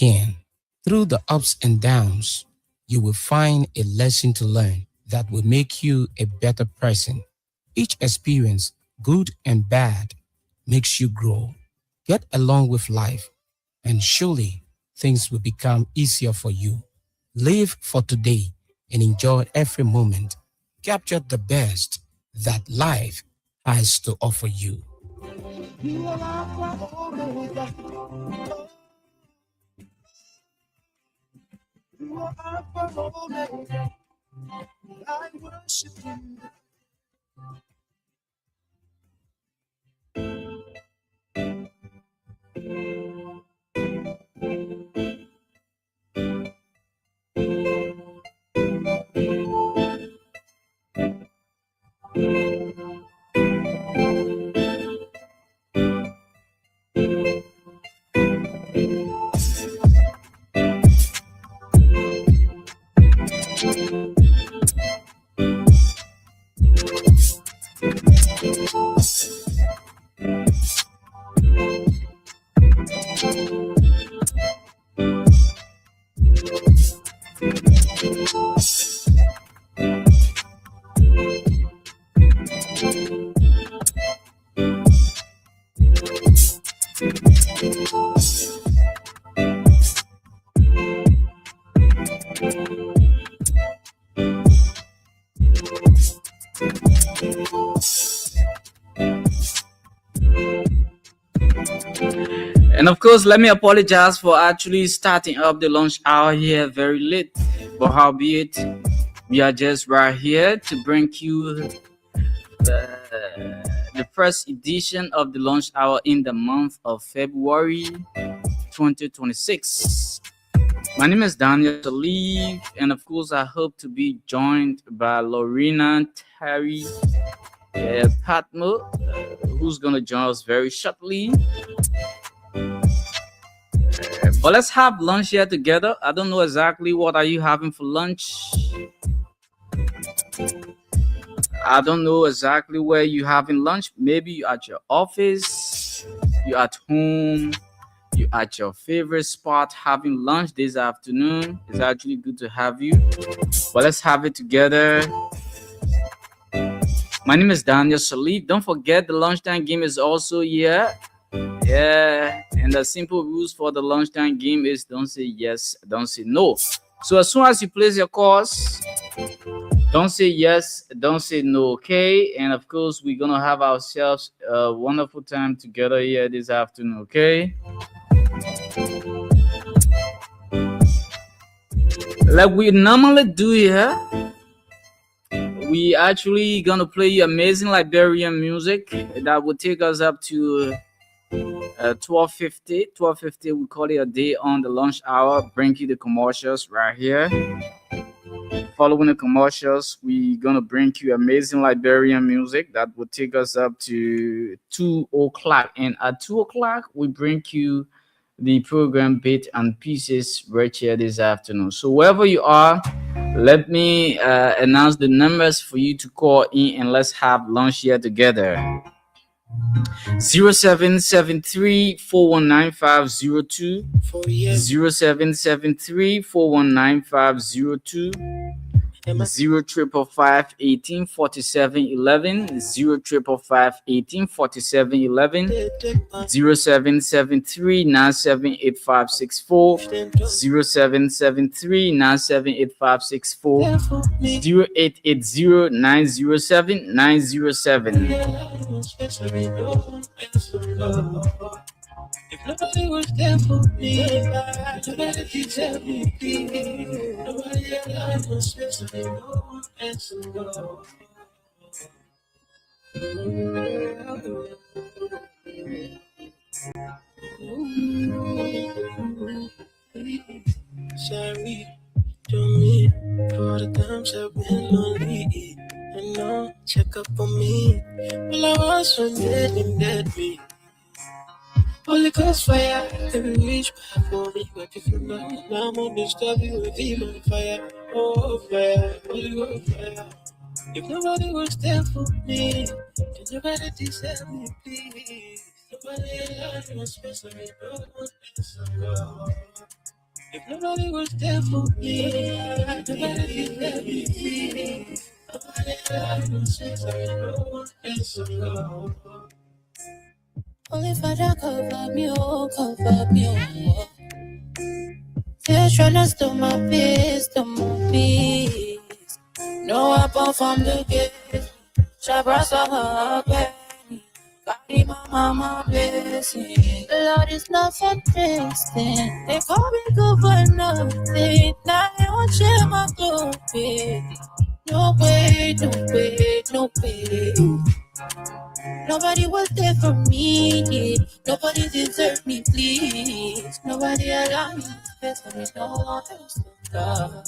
can. Through the ups and downs, you will find a lesson to learn that will make you a better person. Each experience, good and bad, makes you grow. Get along with life, and surely things will become easier for you. Live for today and enjoy every moment. Capture the best that life has to offer you. And of course, let me apologize for actually starting up the lunch hour here very late. But howbeit, we are just right here to bring you the first edition of the lunch hour in the month of February 2026. My name is Daniel Salif, and of course, I hope to be joined by Lorena Terry Patmo, who's going to join us very shortly. But let's have lunch here together. I don't know exactly what are you having for lunch. I don't know exactly where you're having lunch. Maybe you're at your office, you're at home, you're at your favorite spot having lunch this afternoon. It's actually good to have you. But let's have it together. My name is Daniel Salif. Don't forget the lunchtime game is also here. Yeah, and the simple rules for the lunchtime game is don't say yes, don't say no. So as soon as you place your calls, don't say yes, don't say no, okay? And of course, we're gonna have ourselves a wonderful time together here this afternoon, okay? Like we normally do here, we actually gonna play you amazing Liberian music that will take us up to 12:50. We call it a day on the lunch hour. Bring you the commercials right here. Following the commercials, we gonna bring you amazing Liberian music that will take us up to 2 o'clock. And at 2 o'clock, we bring you the program Bit and Pieces right here this afternoon. So wherever you are, let me announce the numbers for you to call in and let's have lunch here together. 0773-419-502, 0773-419-502, 055-1847-11, 055-1847-11, 0773-978564, 0773-978564, 0880-907-907. If nobody was there for me, nobody can tell me, please. Nobody alive was especially no one else to go. Sorry to me for the times I've been lonely. And no check up on me. Well, I was when dead me. Holy Ghost fire, every reach back for me. But if you're not, now I'm on this stuff, you will be my fire. Oh, fire, Holy Ghost fire. If nobody was there for me, then nobody deserve me, please. Nobody alive was special, no one else. Nobody was there for me. Nobody let me be. Nobody let me say no one else alone. Only Father cover me, oh, cover me, oh. They're trying to steal my peace, steal my peace. No weapon from the gate. Shabras of her carry my mama blessing. The Lord is not for tasting. They call me good for nothing. Now I won't share my glory. No way, no way, no way. Nobody was there for me. Nobody deserved me, please. Nobody allowed me to spend me no one else to God.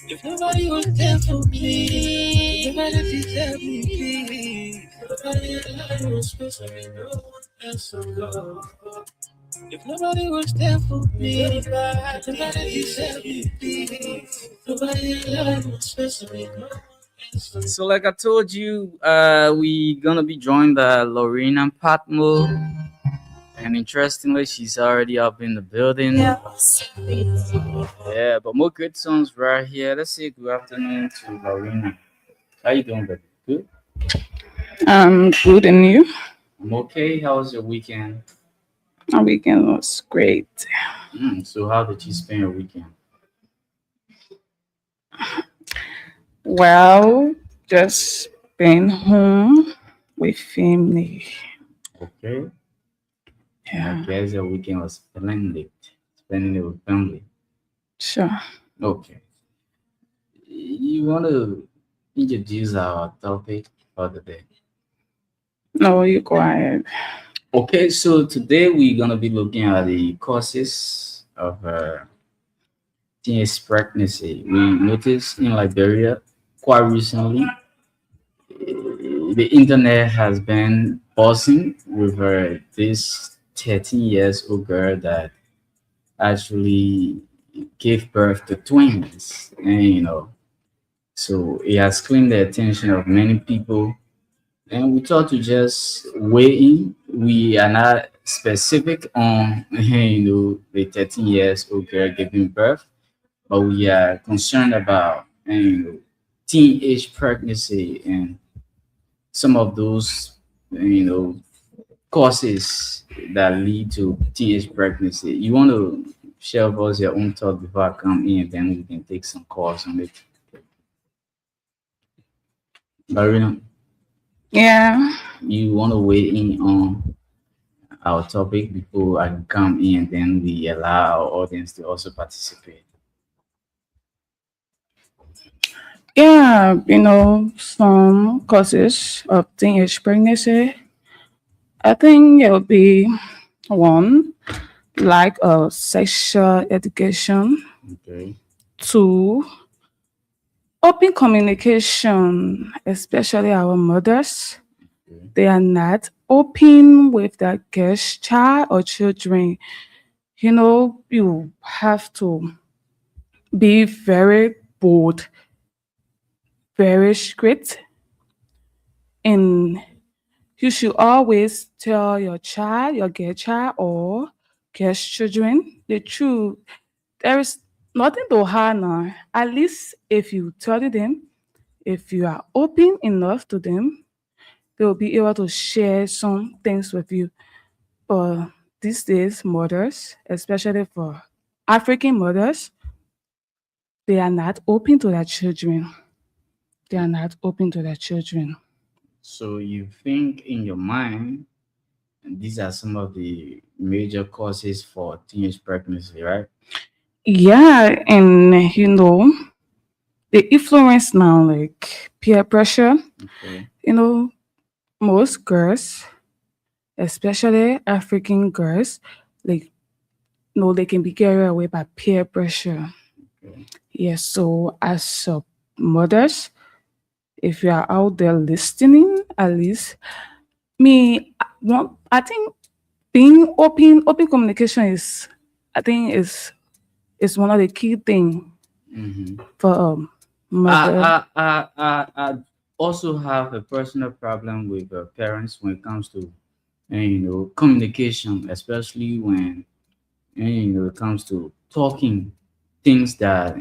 If nobody was there for me, nobody deserved me, please. Nobody allowed me to spend me no one else to God. If nobody was there for me, nobody deserved me, please. Nobody allowed me to spend me no one else to God. So, like I told you, we gonna be joined by Lorena Patmo, and interestingly, she's already up in the building. Yeah, but more good songs right here. Let's say good afternoon to Lorena. How you doing, baby? Good. Good, and you? I'm okay. How was your weekend? My weekend was great. So, how did you spend your weekend? Well, just being home with family. Okay. And I Yeah, guess your weekend was splendid. Spending it with family. sure. Okay. You want to introduce our topic for the day? No, you go ahead. Okay, so today we're gonna be looking at the causes of teenage pregnancy. We noticed in Liberia quite recently, the internet has been buzzing with this 13 years old girl that actually gave birth to twins, and so it has claimed the attention of many people. And we thought to just weigh in. We are not specific on the 13 years old girl giving birth, but we are concerned about teenage pregnancy and some of those you know causes that lead to teenage pregnancy. You want to share with us your own thought before I come in, and then we can take some calls on it. Marina, Yeah, you want to weigh in on our topic before I can come in, and then we allow our audience to also participate. yeah, some causes of teenage pregnancy. I think it would be one, lack of sexual education. Okay. Two, open communication, especially our mothers. Okay. They are not open with their guest child or children. You have to be very bold, very strict, and you should always tell your child, your guest child, or guest children the truth. There is nothing to harm now. At least if you tell them, if you are open enough to them, they will be able to share some things with you. But these days, mothers, especially for African mothers, they are not open to their children. They are not open to their children. So you think in your mind these are some of the major causes for teenage pregnancy, right? Yeah, and the influence now, like peer pressure. Okay. You know, most girls, especially African girls, like they can be carried away by peer pressure. Okay. Yes, so as mothers, if you are out there listening, at least I think being open communication is, I think is one of the key thing Mm-hmm. for mother. I also have a personal problem with parents when it comes to communication, especially when it comes to talking things that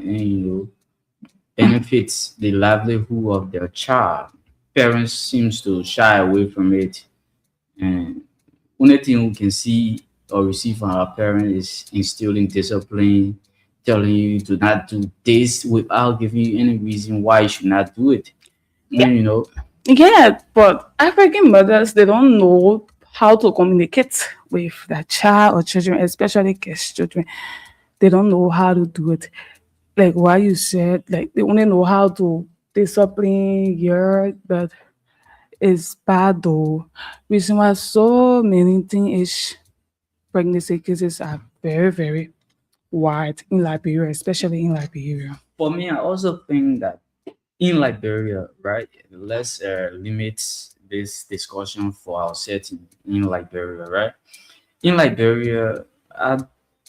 benefits the livelihood of their child. Parents seems to shy away from it, and only thing we can see or receive from our parents is instilling discipline, telling you to not do this without giving you any reason why you should not do it. Yeah, And yeah, but African mothers, they don't know how to communicate with their child or children, especially kids children. They don't know how to do it. Like what you said, like they only know how to discipline your, but it's bad though. Reason why so many teenage pregnancy cases are very, very wide in Liberia, especially in Liberia. for me, I also think that in Liberia, right, let's limit this discussion for our setting in Liberia, right? In Liberia, I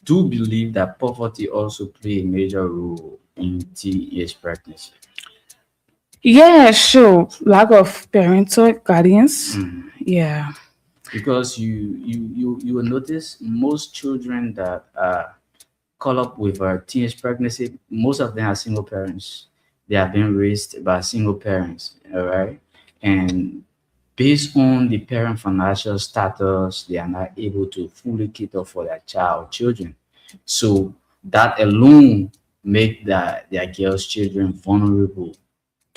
do believe that poverty also play a major role in teenage pregnancy. Yeah, sure. Lack of parental guardians. Mhm. Yeah. Because you will notice most children that call up with a teenage pregnancy, most of them are single parents. They have been raised by single parents, all right? And based on the parent financial status, they are not able to fully cater for their child children. So that alone make their girls' children vulnerable.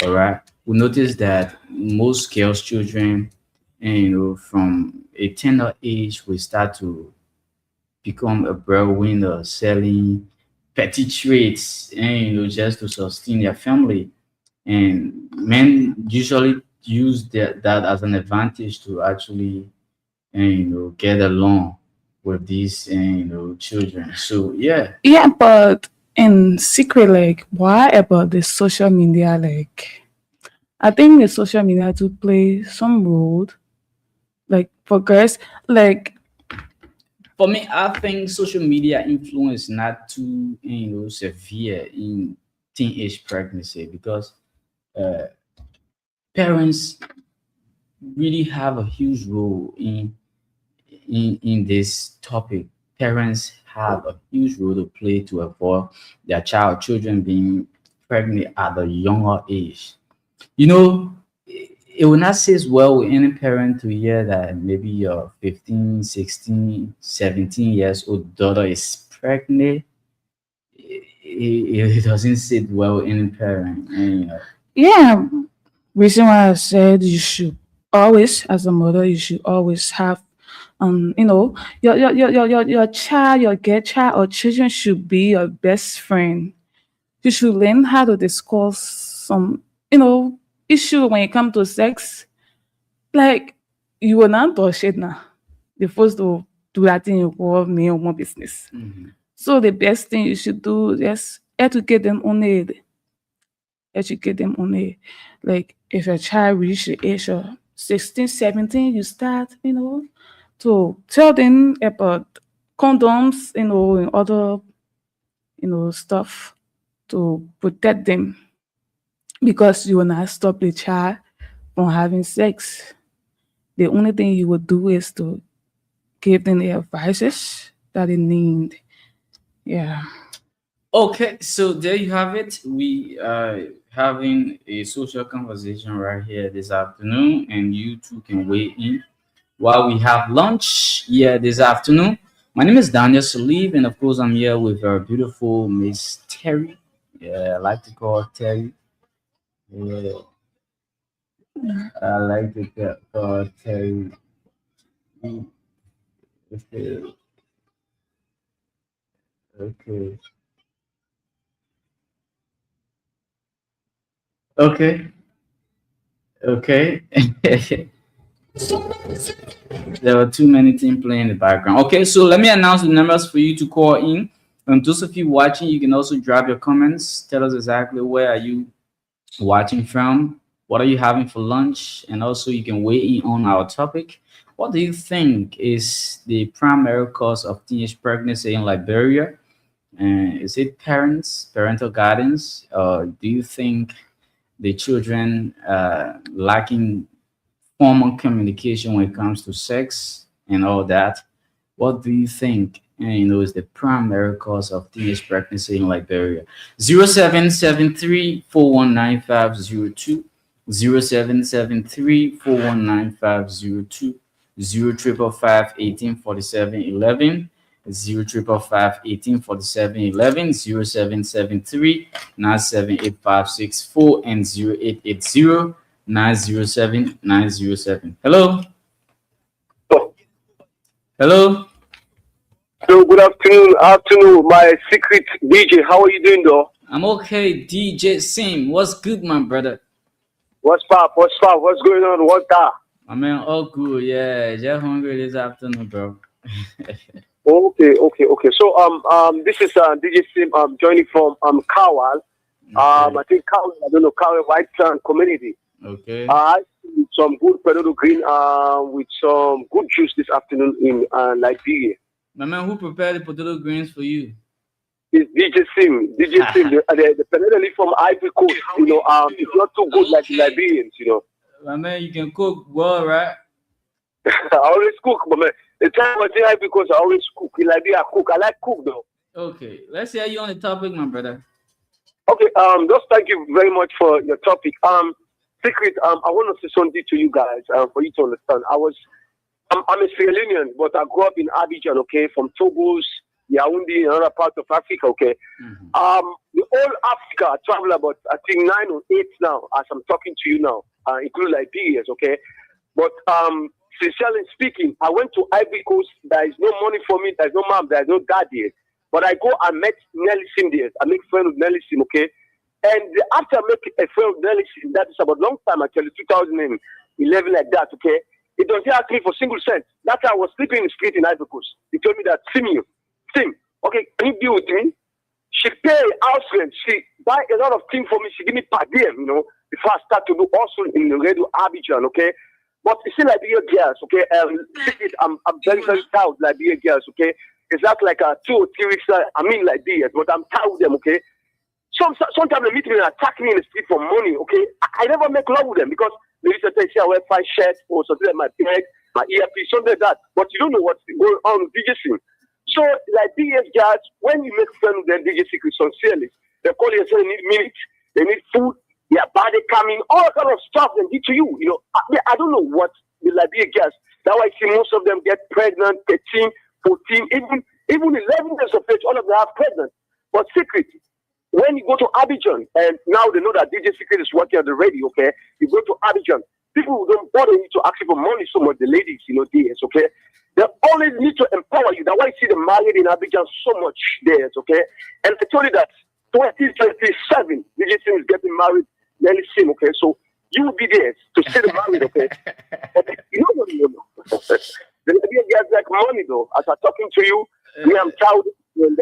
All right. We notice that most girls' children, from a tender age, we start to become a breadwinner, selling petty trades, and just to sustain their family. And men usually use that as an advantage to actually, get along with these, children. So yeah. Yeah, but in secret, like, why about the social media? Like, I think the social media to play some role, like for girls, like, For me, I think social media influence not too severe in teenage pregnancy because uh, parents really have a huge role in this topic. Parents have a huge role to play to avoid their children being pregnant at a younger age. You know, it will not sit well with any parent to hear that maybe your 15, 16, 17 years old daughter is pregnant. It doesn't sit well with any parent. And, yeah, reason why I said you should always, as a mother, you should always have, your child, your get child or children should be your best friend. You should learn how to discuss some, issue when it comes to sex. Like, you will not touch it now. The first to do that thing you call me or more business. mhm. So the best thing you should do is educate them on it. Educate them on it. Like if a child reach the age of 16, 17, you start, to tell them about condoms, and other, stuff to protect them because you will not stop the child from having sex. The only thing you will do is to give them the advices that they need. Yeah. Okay, so there you have it. We are having a social conversation right here this afternoon, and you too can weigh in while we have lunch here this afternoon. My name is Daniel Saliv, and of course, I'm here with our beautiful Miss Terry. Yeah, I like to call her Terry. Yeah, I like to call her Terry. Okay, okay, okay, okay. There were too many things playing in the background. Okay, so let me announce the numbers for you to call in. Those of you watching, you can also drop your comments. Tell us exactly where are you watching from, what are you having for lunch, and also you can weigh in on our topic. What do you think is the primary cause of teenage pregnancy in Liberia? Is it parental guidance, or do you think the children lacking formal communication when it comes to sex and all that? What do you think? and is the primary cause of teenage pregnancy in Liberia. 0773 419 502, 0773 419 502, 055 055 0773 and 0880 907 907. Hello, Oh, hello. so good afternoon, my secret DJ. How are you doing, though? I'm okay, DJ Sim. What's good, my brother? What's up? What's up? What's going on? What's that? I mean, all good. Yeah, just hungry this afternoon, bro. Okay. This is DJ Sim. I'm joining from Kawal. Okay, I think Kawal. I don't know Kawal White Sand Community. okay. I had some good potato green with some good juice this afternoon in Liberia. My man, who prepared the potato greens for you? It's DJ Sim. DJ Sim. The potato leaf from Ivory Coast. It's not too good like the Okay. Liberians. My man, you can cook well, right? I always cook, but man, the time I say I because I always cook. In Liberia, I cook. I like cook though. Okay, let's hear you on the topic, my brother. Okay, just thank you very much for your topic. Secret, I want to say something to you guys, for you to understand. I'm a Sierra Leonean, but I grew up in Abidjan, okay, from Togo's, Yaoundé, and other parts of Africa, okay. Hmm. The whole Africa, I travel about, I think, 9 or 8 now, as I'm talking to you now, including Liberians, okay. But sincerely speaking, I went to Ivory Coast. There is no money for me. There is no mom. There is no dad here. But I go and met Nelly Sim there. I make friend with Nelly Sim, okay. And after I make a friend with Nelly Sim, that is about long time actually, 2011 like that, okay. It doesn't ask me for single cent. That time I was sleeping in the street in Ivory Coast. He told me that Sim, okay, can you deal with me? She pay house rent. She buy a lot of things for me. She give me per diem, before I start to do also in the radio Abidjan, okay. But you see Liberian girls, okay. I'm very very proud of Liberian girls, okay. It's not like 2 or 3 weeks. I mean Liberians, but I'm tired of them, okay. Sometimes they meet me and attack me in the street for money, okay. I never make love with them because maybe sometimes I wear 5 shirts or something like my peg, my earpiece, something like that. But you don't know what's going on with DJ Sing. So, like DJs guys, when you make friends with them, DJ Secret sincerely, they call you and say they need minutes, they need food, their body coming, all kind of stuff they give to you. I don't know what the Liberian girls. That's why I see most of them get pregnant, 13, 14, even 11 years of age, all of them are pregnant. But Secret, when you go to Abidjan, and now they know that DJ Secret is working on the radio, okay? You go to Abidjan, people don't bother you to ask you for money so much, the ladies, DS, okay? They always need to empower you. That's why you see them married in Abidjan so much there, okay? And I told you that 2027, DJ Sim is getting married, Nelly Sim, okay? So you will be there to see the married, okay? But nobody will know. The Liberian guys like money, though. As I'm talking to you, me, I'm proud, and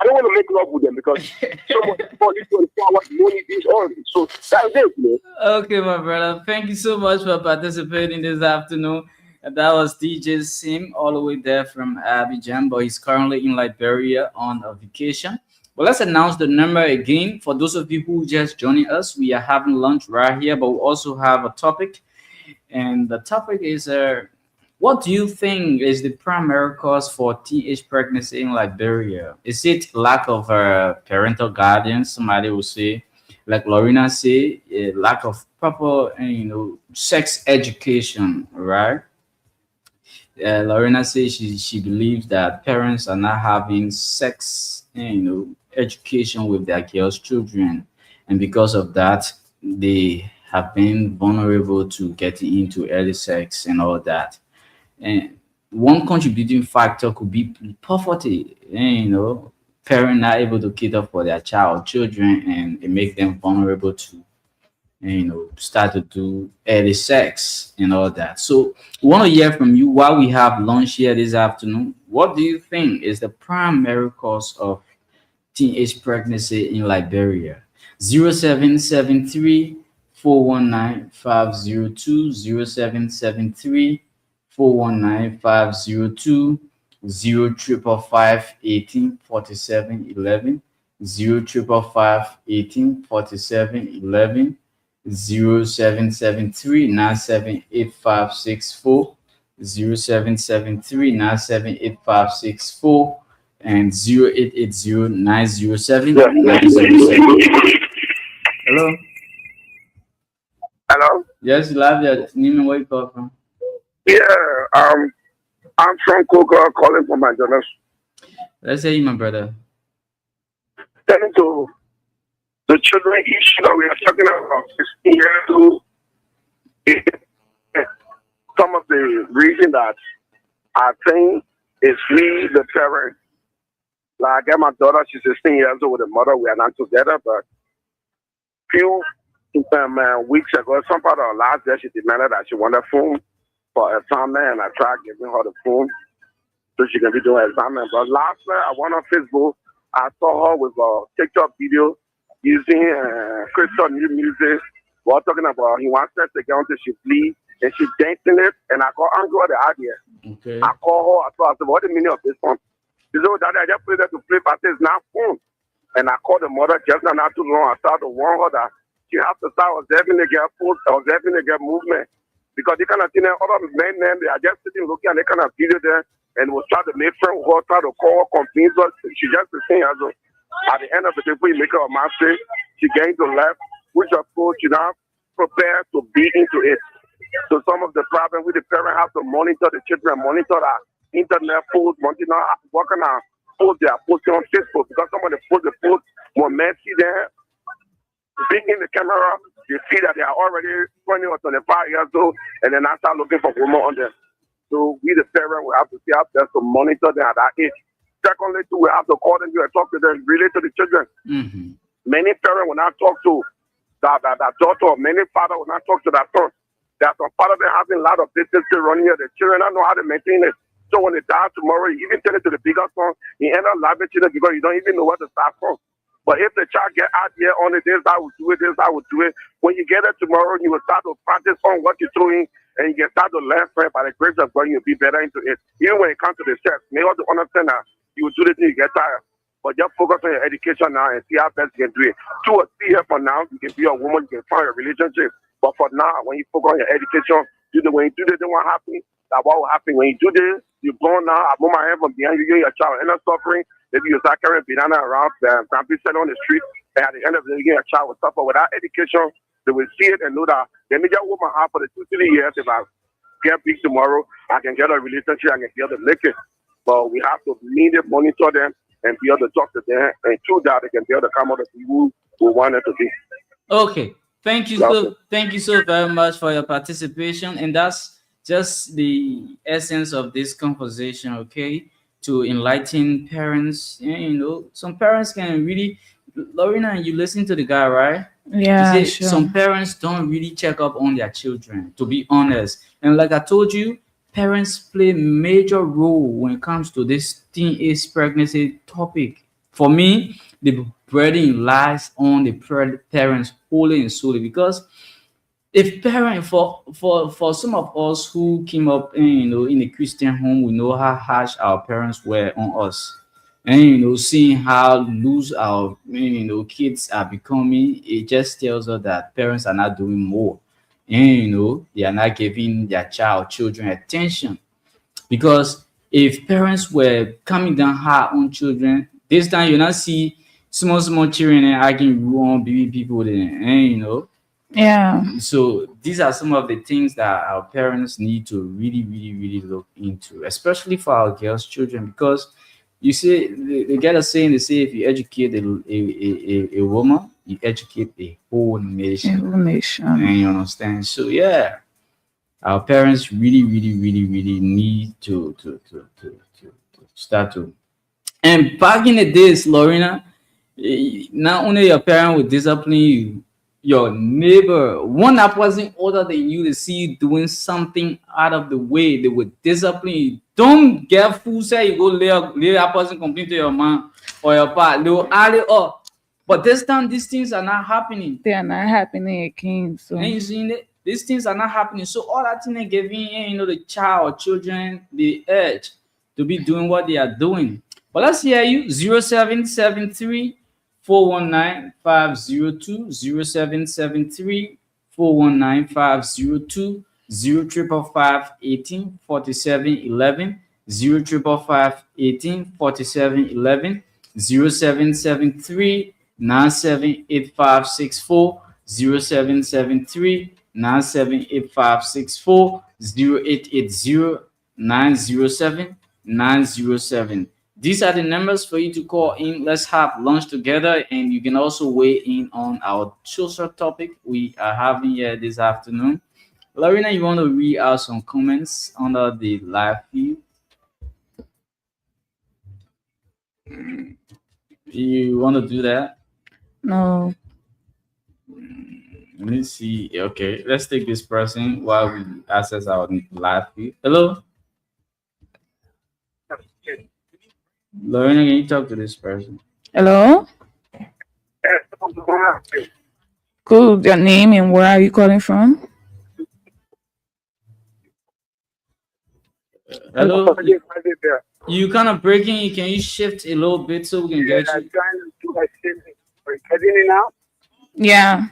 I don't want to make love with them because so much for this 24 hours, money, this, all this. So that's it. Okay, my brother. Thank you so much for participating this afternoon. That was DJ Sim, all the way there from Abidjan, but he's currently in Liberia on a vacation. But let's announce the number again. For those of you who just joining us, we are having lunch right here, but we also have a topic. And the topic is what do you think is the primary cause for teenage pregnancy in Liberia? Is it lack of parental guidance? Somebody will say, like Lorena say, lack of proper, sex education, right? Lorena says she believes that parents are not having sex, education with their girls' children, and because of that, they have been vulnerable to getting into early sex and all that. And one contributing factor could be poverty. Parents not able to cater for their children, and it make them vulnerable to start to do early sex and all that. So we want to hear from you while we have lunch here this afternoon. What do you think is the primary cause of teenage pregnancy in Liberia? 0773 419 502, 0773 419 502, 055 055 0773 978 564, 0773 978 564, and 0880 Yeah. 907. Hello. Hello. Yes, you love your name and where you call from. Yeah. I'm from Coca calling for my donors. Let's say you, my brother. Turning to the children issue that we are talking about, 16 years old. Some of the reason that I think is we, the parents. Like I got my daughter, she's 16 years old with a mother. We are not together, but few weeks ago, some part of last day, she demanded that she wanted a phone for assignment, and I tried giving her the phone so she can be doing assignment. But last night, I went on Facebook, I saw her with a TikTok video using Christian new music. We're talking about he wants her to get until she flee, and she dancing it, and I got angry at the idea. Okay. I call her, I said, what the meaning of this song? She said, oh, daddy, I just played that to play, but I said, it's not phone. And I called the mother just not too long. I started to warn her that she has to start observing the girl post, observing the girl movement. Because they kind of thing, other men, they are just sitting looking and they kind of video there and was trying to make friends with her, try to call her, convince her. She just the same as her. At the end of the day, before you make her a mistake, she getting to left, which of course she not prepared to be into it. So some of the problem with the parents have to monitor the children, monitor the internet posts, monitor what kind of post they are posting on Facebook, because some of the post more messy there, big in the camera, they see that they are already 20 or 25 years old, and then I start looking for women on them. So we the parents will have to see out there to monitor them at that age. Secondly, too, we have to call them and talk to them, relate to the children. Mm-hmm. Many parents will not talk to that daughter, many father will not talk to that son. There are some father that having a lot of business still running here. The children don't know how to maintain it. So when they die tomorrow, you even tell it to the bigger son, you end up laughing children because you don't even know what to start from. But if the child get out here on it, this I will do it, this I will do it. When you get it tomorrow, you will start to practice on what you're doing, and you can start to learn from it. By the grace of God, you'll be better into it. Even when it comes to the sex, make us to understand that you will do this till you get tired. But just focus on your education now and see how best you can do it. 2 or 3 years from now, you can be a woman, you can find a relationship. But for now, when you focus on your education, when you do this, then what happens? That what will happen when you do this? You're born now. I move my hand from behind you, you're your child, end up suffering. Maybe you start carrying banana around, be set on the street, and at the end of the day, your child will suffer without education. They will see it and know that the major woman have for the 2 3 years. If I get big tomorrow, I can get a relationship, I can be able to lick it. But we have to immediately monitor them and be able to talk to them, and through that, they can be able to come out of the people who want it to be. Okay. Thank you so very much for your participation. And that's just the essence of this conversation, okay? To enlighten parents. And, some parents can really, Lorena, you listen to the guy, right? He Yeah, said sure. some parents don't really check up on their children, to be honest. And like I told you, parents play major role when it comes to this teenage pregnancy topic. For me, the burden lies on the parents wholly and solely, because if parent for some of us who came up in a Christian home, we know how harsh our parents were on us. And seeing how loose our kids are becoming, it just tells us that parents are not doing more. And they are not giving their children attention. Because if parents were coming down hard on children, this time you not see small children and arguing on baby people then, Yeah. so these are some of the things that our parents need to really, really, really look into, especially for our girls' children, because you see, they get a saying, they say if you educate a woman, you educate a whole nation. And Information. you understand? So yeah, our parents really, really, really, really need to start to. And back in the days, Lorena, not only your parent would discipline you, your neighbor, one that wasn't older than you, to see you doing something out of the way, they would discipline you. Don't get fool say you go lay that person complain to your mom or your pa. They will add it up. But this time, these things are not happening. They are not happening again. So And you see, these things are not happening. So all that thing are giving the child or children the urge to be doing what they are doing. But let's hear you 0773 419 502 0773 419 502 0555 18 47 11 055184711, 0773 978564, 0773 978564, 0880 907 907. These are the numbers for you to call in. Let's have lunch together, and you can also weigh in on our social topic we are having here this afternoon. Lorena, you want to read out some comments under the live feed? You want to do that? No. Let me see. Okay, let's take this person while we access our live feed. Hello, Lorena, can you talk to this person? Hello? Good. Your name and where are you calling from? Hello, you kind of breaking. Can you shift a little bit so we can get you? Now, Yeah.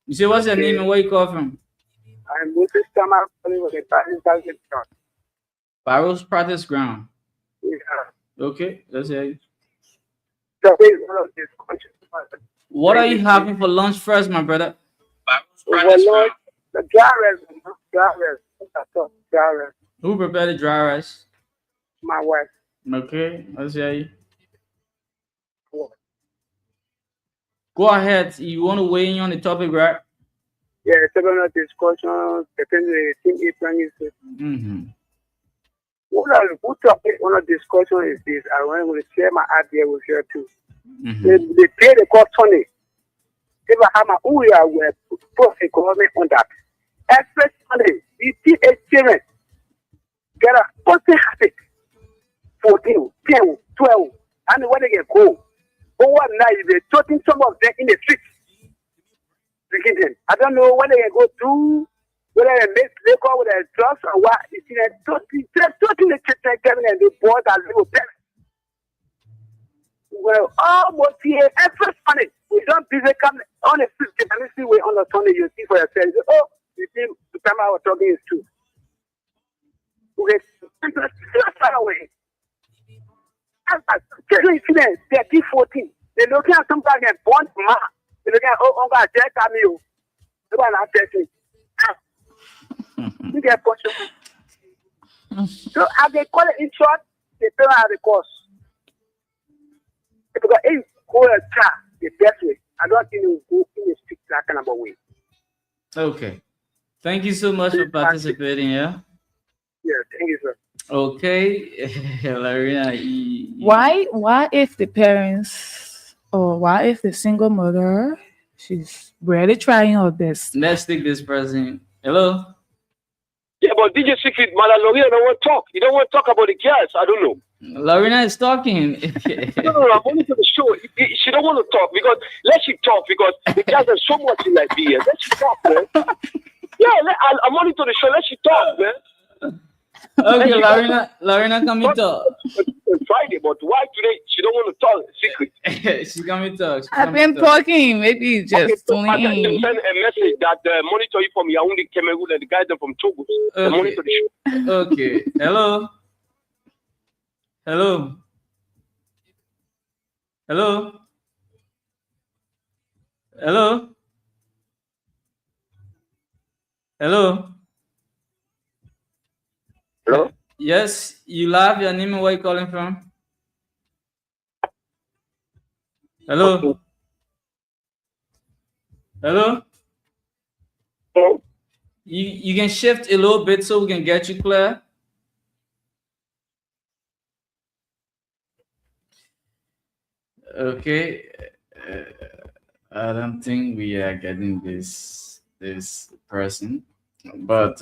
You say what's your name and where you call from? I'm Moses Tamar calling with a practice. Barrow's practice ground. Yeah. Okay, let's hear you. So based on this question, What are you having for lunch first, my brother? Lord, the dry Who prepared the dry rice? my wife. Okay, let's hear you. Go ahead. You want to weigh in on the topic, right? Yeah, several discussions, depending on the team Mm-hmm. What topic on the discussion is this? I want to share my idea with you too. Mm-hmm. They pay the cost Tony. Abraham, who we are put a government on that. Especially, you see a children get a person habit 14, 10, 12, and when they get go. Over night, they're talking some of them in the streets. Them. I don't know when they go through, whether they make liquor with their drugs or what. You see, they're talking the children and the boys are little parents. Well, almost here, every Sunday, we don't busy come on a systematic way on the Sunday, you see for yourself. You say, oh, you see, the time I was talking is true. Okay, just far away. Children, you see them, 13, 14. They're looking at somebody and born ma. They're looking at, oh, God, just come you. Nobody not testing. You get question. So, as they call it in short, they don't have the course. Because if go a car the best way, I don't think you go in a street that kind of a way. Okay. Thank you so much for participating, yeah? Yeah, thank you, sir. Okay. Lorena, Why if the parents or why if the single mother she's really trying her best? let's take this person. Hello? Yeah, but DJ Secret, Malalori, don't want to talk. You don't want to talk about the girls. I don't know. Lorena is talking. No, I'm only to the show. She don't want to talk because let she talk because the girls are so much in Liberia. Let she talk, man. Yeah, I'm only to the show. Let she talk, man. Okay, Lorena, come and talk. On Friday, but why today she don't want to talk? Secret. She come and talk. I've been talking. Maybe just so I tuning in. send a message that monitor you from Yaoundé, Cameroon, and the guys are from Togo. The monitor the show. Okay. Hello. Hello. Hello. Hello. Hello. Hello. Yes, you live. Your name and where you calling from? Hello. Hello. Hello. You can shift a little bit so we can get you clear. Okay. I don't think we are getting this person, but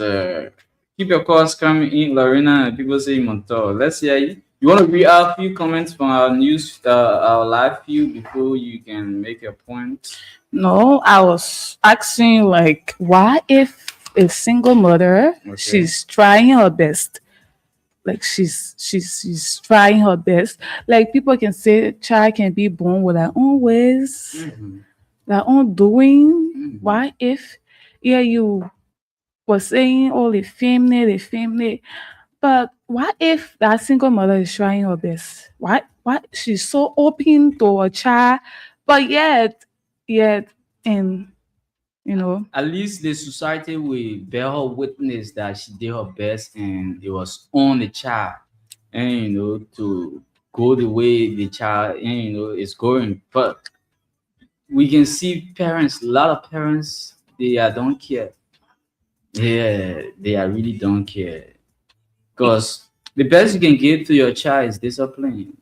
keep your calls coming in, Lorena. And people say Monto. Let's hear you. You want to read out a few comments from our news, our live view before you can make your point. No, I was asking like why if a single mother she's trying her best. Like she's trying her best. Like people can say a child can be born with their own ways, their own doing. Why if you was saying oh the family, But what if that single mother is trying her best? Why she's so open to a child, but yet, and you know, At least the society will bear her witness that she did her best and it was on the child, and to go the way the child is going. But we can see parents, a lot of parents, they are don't care. Yeah, they are really don't care. Because the best you can give to your child is discipline.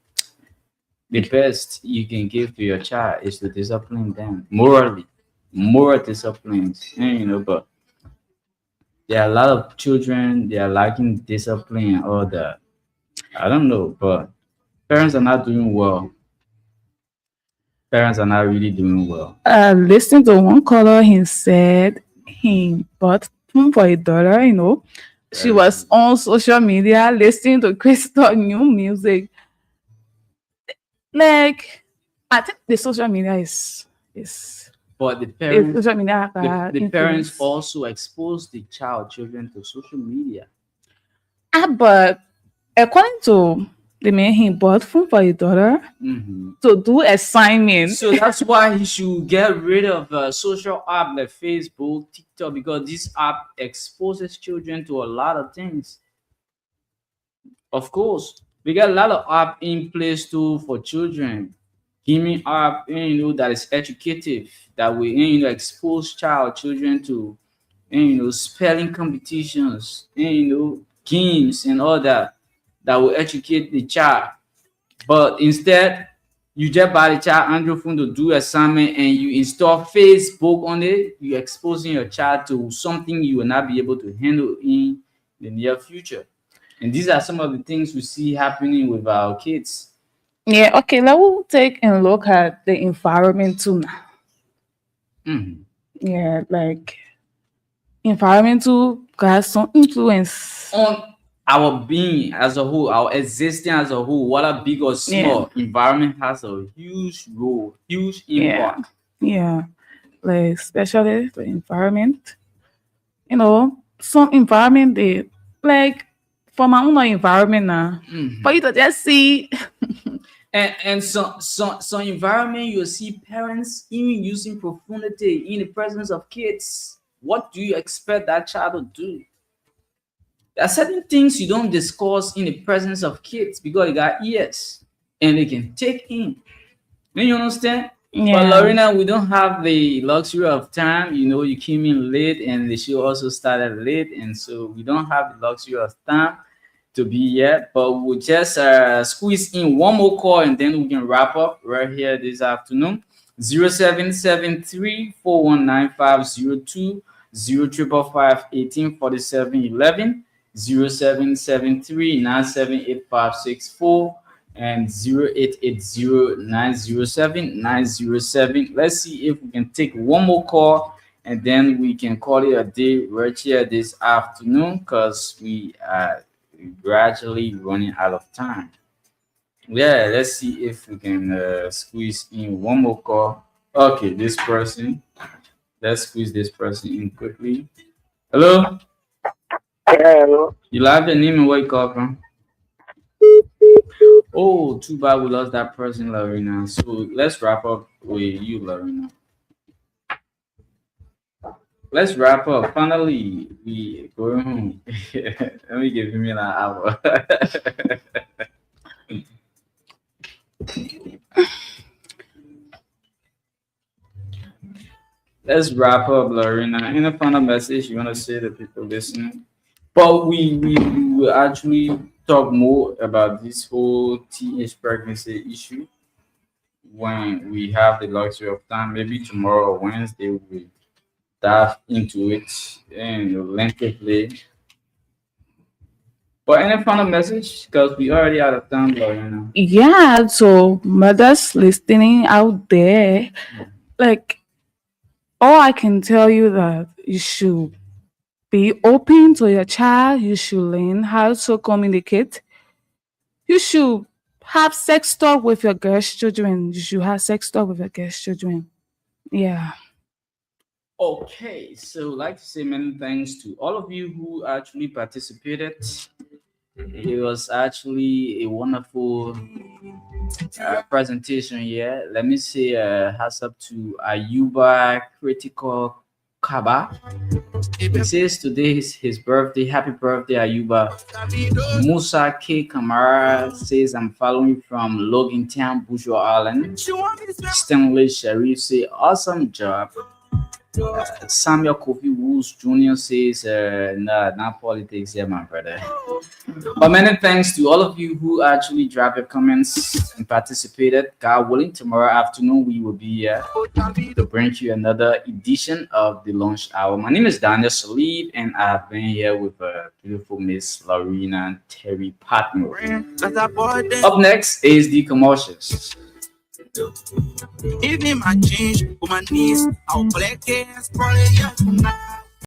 The best you can give to your child is to discipline them morally, moral disciplines. And but there are a lot of children they are lacking discipline and all that. I don't know, but parents are not doing well. Parents are not really doing well. listening to one caller, he said he bought phone for a daughter. She Very was good. on social media listening to Crystal new music. Like, I think the social media is But social media the parents influence. also expose the children to social media. But according to the man, he bought phone for his daughter Hmm. to do assignment. So that's why he should get rid of social app like Facebook, TikTok, because this app exposes children to a lot of things. Of course, we got a lot of app in place too for children. Gaming app, that is educative, that will expose children to spelling competitions, games and all that will educate the child. But instead, you just buy the child Android phone to do assignment and you install Facebook on it, you're exposing your child to something you will not be able to handle in the near future. And these are some of the things we see happening with our kids. Yeah, okay, let's take a look at the environment too now. Mhm. Yeah, like environmental got some influence. On our being as a whole, our existing as a whole, whether big or Yeah, small, environment has a huge role, huge yeah, impact. yeah. Like especially the environment. Some environment they like for my own environment now. For you Mhm. to just see And some environment you'll see parents even using profanity in the presence of kids. What do you expect that child to do? There are certain things you don't discuss in the presence of kids because they got ears and they can take in. Do you understand? But yeah. Lorena, we don't have the luxury of time. You came in late and the show also started late, and so we don't have the luxury of time to be here. But we'll just squeeze in one more call and then we can wrap up right here this afternoon. 0773 419502 055 0773 978564 and 0880 907 907. Let's see if we can take one more call and then we can call it a day right here this afternoon because we are gradually running out of time. Yeah, let's see if we can squeeze in one more call. Okay, this person. Let's squeeze this person in quickly. Hello, Hello. you live your name and where you call from? Oh, too bad we lost that person, Lorena. So let's wrap up with you, Lorena. Let's wrap up. Finally, we going home. Let me give me an hour. Let's wrap up, Lorena. Any final message you want to say to people listening? But we will actually talk more about this whole teenage pregnancy issue when we have the luxury of time. Maybe tomorrow or Wednesday we dive into it and lengthily. But any final message? Because we already out of time, Lorena. Yeah, so mothers listening out there, like all I can tell you that you should be open to your child, you should learn how to communicate. You should have sex talk with your girls' children. You should have sex talk with your girls' children. Yeah. Okay, so I'd like to say many thanks to all of you who actually participated It was actually a wonderful presentation here. Let me say hats up to Ayuba Critical Kaba. He says today is his birthday. Happy birthday, Ayuba. Musa K. Kamara says I'm following from Logan Town, Bourgeois Island. Stanley Sharif say awesome job. Samuel Kofi Woods Jr. says nah, not politics here, my brother. But many thanks to all of you who actually dropped your comments and participated. God willing, tomorrow afternoon we will be here to bring you another edition of the Lunch Hour. My name is Daniel Salib, and I've been here with beautiful Miss Lorena Terry Patmore. Up next is the commercials. Even my change, on my knees, I'll play games, probably